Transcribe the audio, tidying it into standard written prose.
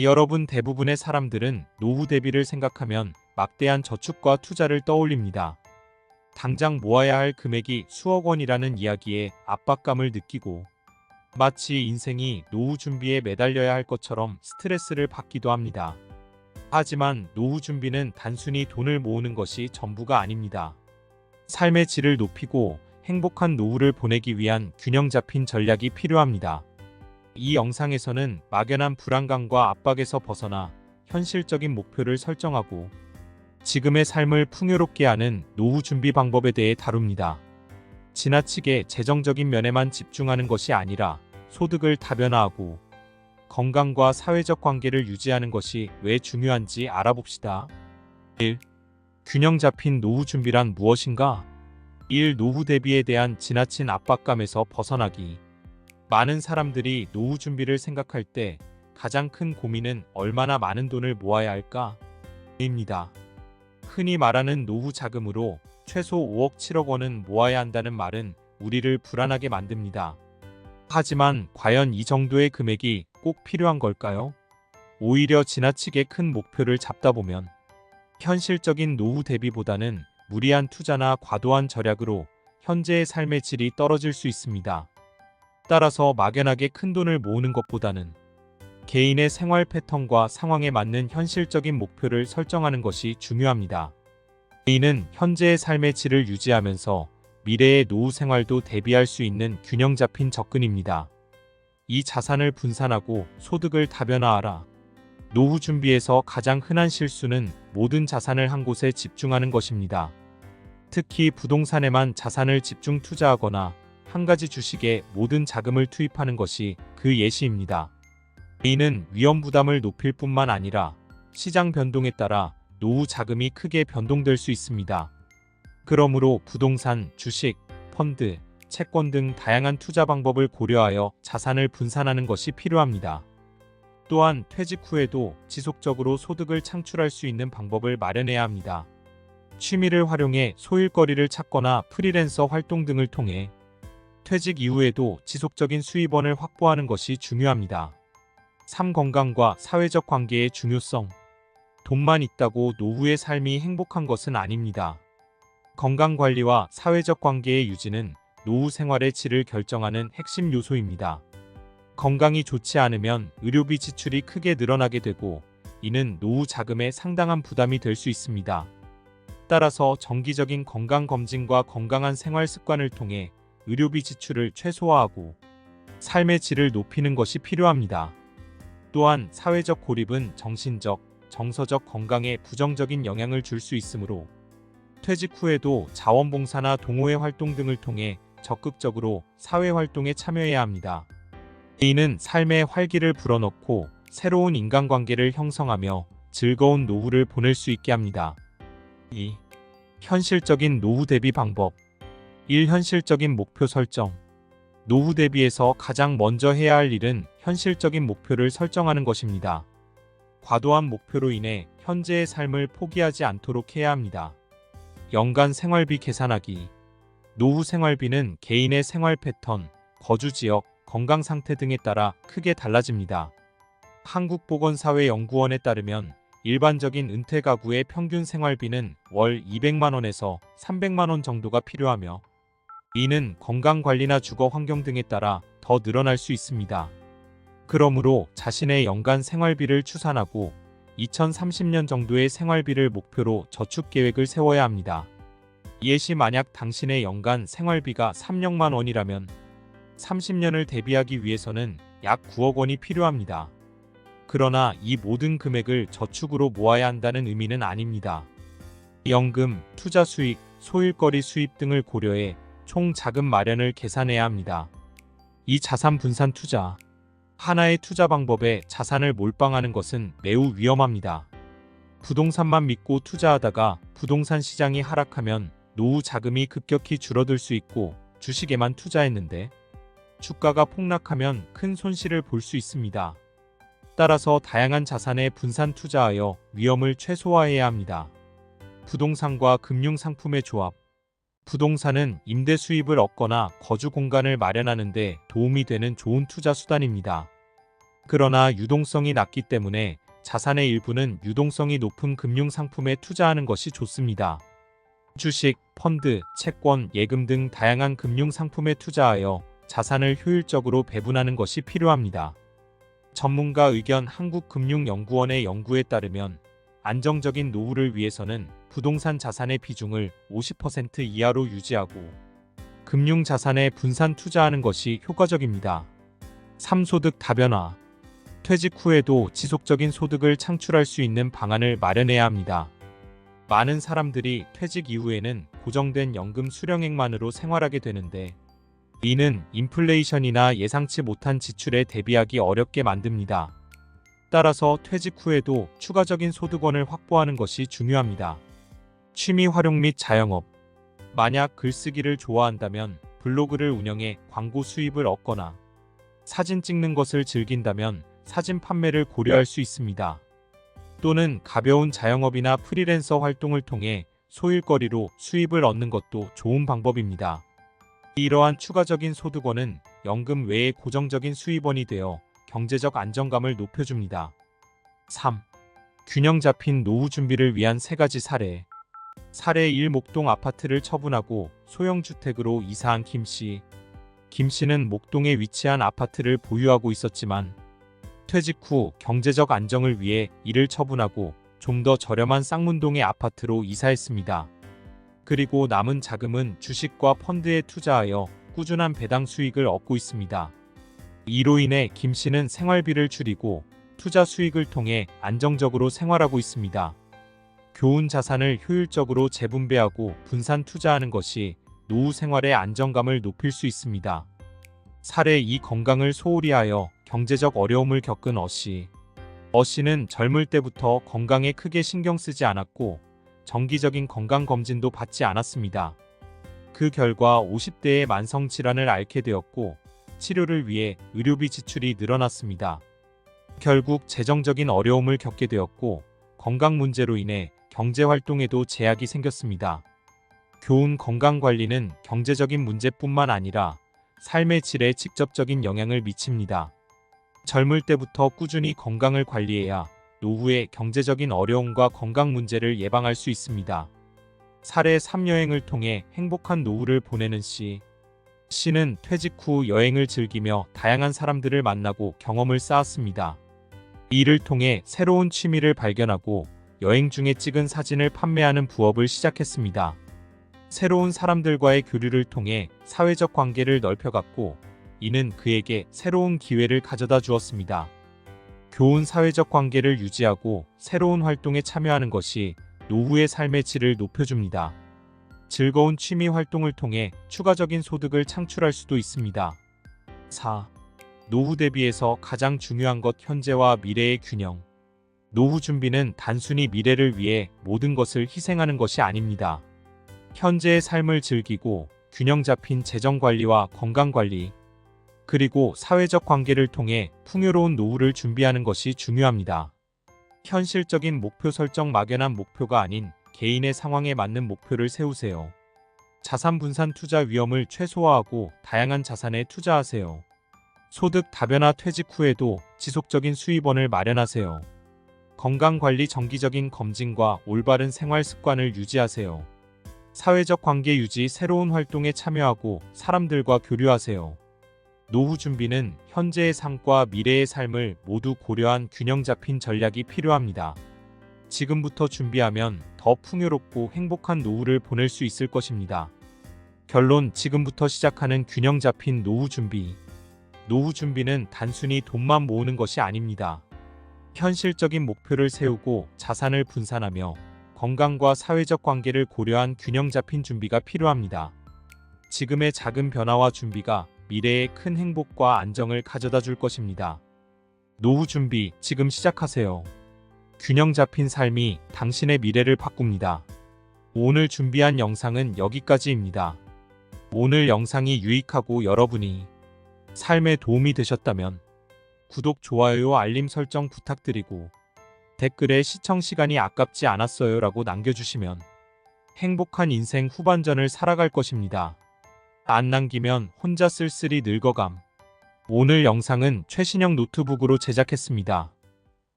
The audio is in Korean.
여러분 대부분의 사람들은 노후 대비를 생각하면 막대한 저축과 투자를 떠올립니다. 당장 모아야 할 금액이 수억 원이라는 이야기에 압박감을 느끼고 마치 인생이 노후 준비에 매달려야 할 것처럼 스트레스를 받기도 합니다. 하지만 노후 준비는 단순히 돈을 모으는 것이 전부가 아닙니다. 삶의 질을 높이고 행복한 노후를 보내기 위한 균형 잡힌 전략이 필요합니다. 이 영상에서는 막연한 불안감과 압박에서 벗어나 현실적인 목표를 설정하고 지금의 삶을 풍요롭게 하는 노후 준비 방법에 대해 다룹니다. 지나치게 재정적인 면에만 집중하는 것이 아니라 소득을 다변화하고 건강과 사회적 관계를 유지하는 것이 왜 중요한지 알아봅시다. 1. 균형 잡힌 노후 준비란 무엇인가? 1. 노후 대비에 대한 지나친 압박감에서 벗어나기. 많은 사람들이 노후 준비를 생각할 때 가장 큰 고민은 얼마나 많은 돈을 모아야 할까? 입니다. 흔히 말하는 노후 자금으로 최소 5억 7억 원은 모아야 한다는 말은 우리를 불안하게 만듭니다. 하지만 과연 이 정도의 금액이 꼭 필요한 걸까요? 오히려 지나치게 큰 목표를 잡다 보면 현실적인 노후 대비보다는 무리한 투자나 과도한 절약으로 현재의 삶의 질이 떨어질 수 있습니다. 따라서 막연하게 큰 돈을 모으는 것보다는 개인의 생활 패턴과 상황에 맞는 현실적인 목표를 설정하는 것이 중요합니다. 이는 현재의 삶의 질을 유지하면서 미래의 노후 생활도 대비할 수 있는 균형 잡힌 접근입니다. 이 자산을 분산하고 소득을 다변화하라. 노후 준비에서 가장 흔한 실수는 모든 자산을 한 곳에 집중하는 것입니다. 특히 부동산에만 자산을 집중 투자하거나 한 가지 주식에 모든 자금을 투입하는 것이 그 예시입니다. 이는 위험 부담을 높일 뿐만 아니라 시장 변동에 따라 노후 자금이 크게 변동될 수 있습니다. 그러므로 부동산, 주식, 펀드, 채권 등 다양한 투자 방법을 고려하여 자산을 분산하는 것이 필요합니다. 또한 퇴직 후에도 지속적으로 소득을 창출할 수 있는 방법을 마련해야 합니다. 취미를 활용해 소일거리를 찾거나 프리랜서 활동 등을 통해 퇴직 이후에도 지속적인 수입원을 확보하는 것이 중요합니다. 삶 건강과 사회적 관계의 중요성. 돈만 있다고 노후의 삶이 행복한 것은 아닙니다. 건강관리와 사회적 관계의 유지는 노후 생활의 질을 결정하는 핵심 요소입니다. 건강이 좋지 않으면 의료비 지출이 크게 늘어나게 되고 이는 노후 자금에 상당한 부담이 될 수 있습니다. 따라서 정기적인 건강검진과 건강한 생활 습관을 통해 의료비 지출을 최소화하고 삶의 질을 높이는 것이 필요합니다. 또한 사회적 고립은 정신적, 정서적 건강에 부정적인 영향을 줄 수 있으므로 퇴직 후에도 자원봉사나 동호회 활동 등을 통해 적극적으로 사회활동에 참여해야 합니다. 이는 삶의 활기를 불어넣고 새로운 인간관계를 형성하며 즐거운 노후를 보낼 수 있게 합니다. 2. 현실적인 노후 대비 방법. 1. 현실적인 목표 설정. 노후 대비에서 가장 먼저 해야 할 일은 현실적인 목표를 설정하는 것입니다. 과도한 목표로 인해 현재의 삶을 포기하지 않도록 해야 합니다. 연간 생활비 계산하기. 노후 생활비는 개인의 생활 패턴, 거주 지역, 건강 상태 등에 따라 크게 달라집니다. 한국보건사회연구원에 따르면 일반적인 은퇴 가구의 평균 생활비는 월 200만 원에서 300만 원 정도가 필요하며 이는 건강관리나 주거 환경 등에 따라 더 늘어날 수 있습니다. 그러므로 자신의 연간 생활비를 추산하고 2030년 정도의 생활비를 목표로 저축 계획을 세워야 합니다. 예시 만약 당신의 연간 생활비가 3억만 원이라면 30년을 대비하기 위해서는 약 9억 원이 필요합니다. 그러나 이 모든 금액을 저축으로 모아야 한다는 의미는 아닙니다. 연금, 투자 수익, 소일거리 수입 등을 고려해 총 자금 마련을 계산해야 합니다. 이 자산 분산 투자. 하나의 투자 방법에 자산을 몰빵하는 것은 매우 위험합니다. 부동산만 믿고 투자하다가 부동산 시장이 하락하면 노후 자금이 급격히 줄어들 수 있고 주식에만 투자했는데 주가가 폭락하면 큰 손실을 볼 수 있습니다. 따라서 다양한 자산에 분산 투자하여 위험을 최소화해야 합니다. 부동산과 금융상품의 조합. 부동산은 임대 수입을 얻거나 거주 공간을 마련하는 데 도움이 되는 좋은 투자 수단입니다. 그러나 유동성이 낮기 때문에 자산의 일부는 유동성이 높은 금융 상품에 투자하는 것이 좋습니다. 주식, 펀드, 채권, 예금 등 다양한 금융 상품에 투자하여 자산을 효율적으로 배분하는 것이 필요합니다. 전문가 의견 한국금융연구원의 연구에 따르면 안정적인 노후를 위해서는 부동산 자산의 비중을 50% 이하로 유지하고 금융 자산에 분산 투자하는 것이 효과적입니다. 3. 소득 다변화. 퇴직 후에도 지속적인 소득을 창출할 수 있는 방안을 마련해야 합니다. 많은 사람들이 퇴직 이후에는 고정된 연금 수령액만으로 생활하게 되는데 이는 인플레이션이나 예상치 못한 지출에 대비하기 어렵게 만듭니다. 따라서 퇴직 후에도 추가적인 소득원을 확보하는 것이 중요합니다. 취미 활용 및 자영업. 만약 글쓰기를 좋아한다면 블로그를 운영해 광고 수입을 얻거나 사진 찍는 것을 즐긴다면 사진 판매를 고려할 수 있습니다. 또는 가벼운 자영업이나 프리랜서 활동을 통해 소일거리로 수입을 얻는 것도 좋은 방법입니다. 이러한 추가적인 소득원은 연금 외의 고정적인 수입원이 되어 경제적 안정감을 높여줍니다. 3. 균형 잡힌 노후 준비를 위한 3가지 사례. 사례 1. 목동 아파트를 처분하고 소형주택으로 이사한 김씨. 김씨는 목동에 위치한 아파트를 보유하고 있었지만 퇴직 후 경제적 안정을 위해 이를 처분하고 좀 더 저렴한 쌍문동의 아파트로 이사했습니다. 그리고 남은 자금은 주식과 펀드에 투자하여 꾸준한 배당 수익을 얻고 있습니다. 이로 인해 김씨는 생활비를 줄이고 투자 수익을 통해 안정적으로 생활하고 있습니다. 교훈 자산을 효율적으로 재분배하고 분산 투자하는 것이 노후 생활의 안정감을 높일 수 있습니다. 사례 2. 건강을 소홀히 하여 경제적 어려움을 겪은 어씨. 어씨는 젊을 때부터 건강에 크게 신경 쓰지 않았고 정기적인 건강검진도 받지 않았습니다. 그 결과 50대에 만성질환을 앓게 되었고 치료를 위해 의료비 지출이 늘어났습니다. 결국 재정적인 어려움을 겪게 되었고 건강 문제로 인해 경제활동에도 제약이 생겼습니다. 교훈 건강관리는 경제적인 문제뿐만 아니라 삶의 질에 직접적인 영향을 미칩니다. 젊을 때부터 꾸준히 건강을 관리해야 노후의 경제적인 어려움과 건강 문제를 예방할 수 있습니다. 사례 3. 여행을 통해 행복한 노후를 보내는 씨. 씨는 퇴직 후 여행을 즐기며 다양한 사람들을 만나고 경험을 쌓았습니다. 이를 통해 새로운 취미를 발견하고 여행 중에 찍은 사진을 판매하는 부업을 시작했습니다. 새로운 사람들과의 교류를 통해 사회적 관계를 넓혀갔고 이는 그에게 새로운 기회를 가져다 주었습니다. 교훈 사회적 관계를 유지하고 새로운 활동에 참여하는 것이 노후의 삶의 질을 높여줍니다. 즐거운 취미 활동을 통해 추가적인 소득을 창출할 수도 있습니다. 4. 노후 대비에서 가장 중요한 것 현재와 미래의 균형. 노후 준비는 단순히 미래를 위해 모든 것을 희생하는 것이 아닙니다. 현재의 삶을 즐기고 균형 잡힌 재정 관리와 건강 관리, 그리고 사회적 관계를 통해 풍요로운 노후를 준비하는 것이 중요합니다. 현실적인 목표 설정 막연한 목표가 아닌 개인의 상황에 맞는 목표를 세우세요. 자산 분산 투자 위험을 최소화하고 다양한 자산에 투자하세요. 소득 다변화 퇴직 후에도 지속적인 수입원을 마련하세요. 건강관리 정기적인 검진과 올바른 생활 습관을 유지하세요. 사회적 관계 유지 새로운 활동에 참여하고 사람들과 교류하세요. 노후 준비는 현재의 삶과 미래의 삶을 모두 고려한 균형 잡힌 전략이 필요합니다. 지금부터 준비하면 더 풍요롭고 행복한 노후를 보낼 수 있을 것입니다. 결론, 지금부터 시작하는 균형 잡힌 노후 준비. 노후 준비는 단순히 돈만 모으는 것이 아닙니다. 현실적인 목표를 세우고 자산을 분산하며 건강과 사회적 관계를 고려한 균형 잡힌 준비가 필요합니다. 지금의 작은 변화와 준비가 미래의 큰 행복과 안정을 가져다 줄 것입니다. 노후 준비, 지금 시작하세요. 균형 잡힌 삶이 당신의 미래를 바꿉니다. 오늘 준비한 영상은 여기까지입니다. 오늘 영상이 유익하고 여러분이 삶에 도움이 되셨다면 구독, 좋아요, 알림 설정 부탁드리고 댓글에 시청 시간이 아깝지 않았어요 라고 남겨주시면 행복한 인생 후반전을 살아갈 것입니다. 안 남기면 혼자 쓸쓸히 늙어감. 오늘 영상은 최신형 노트북으로 제작했습니다.